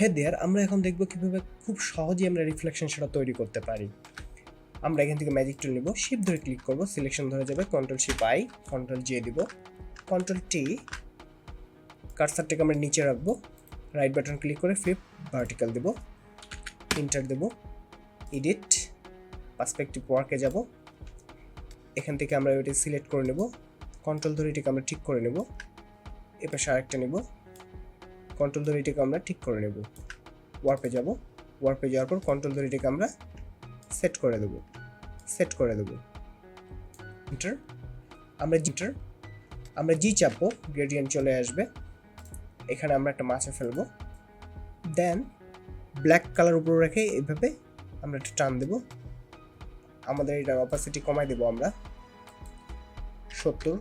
হ্যাঁ দেয়ার, আমরা এখন দেখব কীভাবে খুব সহজেই আমরা রিফ্লেকশন সেটা তৈরি করতে পারি। আমরা এখান থেকে ম্যাজিক টুল নিব, শিফট ধরে ক্লিক করব, সিলেকশন ধরে যাবে, কন্ট্রোল-শিফট-আই, কন্ট্রোল-জে দিব, কন্ট্রোল-টি, কার্সারটাকে আমরা নিচে রাখবো, রাইট বাটন ক্লিক করে ফ্লিপ ভার্টিক্যাল দেব, ইন্টার দেব, এডিট, পার্সপেক্টিভ ওয়ার্কে যাব, এখান থেকে আমরা ওইটা সিলেক্ট করে নেব, কন্ট্রোল ধরে এটাকে আমরা ঠিক করে নেব, এপাশে আরেকটা নেব, কন্ট্রোল ধরে এটাকে আমরা ঠিক করে নেব, ওয়ার্পে যাব, ওয়ার্পে যাওয়ার পর কন্ট্রোল ধরে এটাকে আমরা সেট করে দেব, ইন্টার, আমরা জি চাপবো, গ্রেডিয়েন্ট চলে আসবে, এখানে আমরা একটা মাছে ফেলবো, দেন ব্ল্যাক কালার উপরে রেখে এইভাবে আমরা একটা টান দেব, আমাদের এটার অপাসিটি কমাই দেব আমরা 70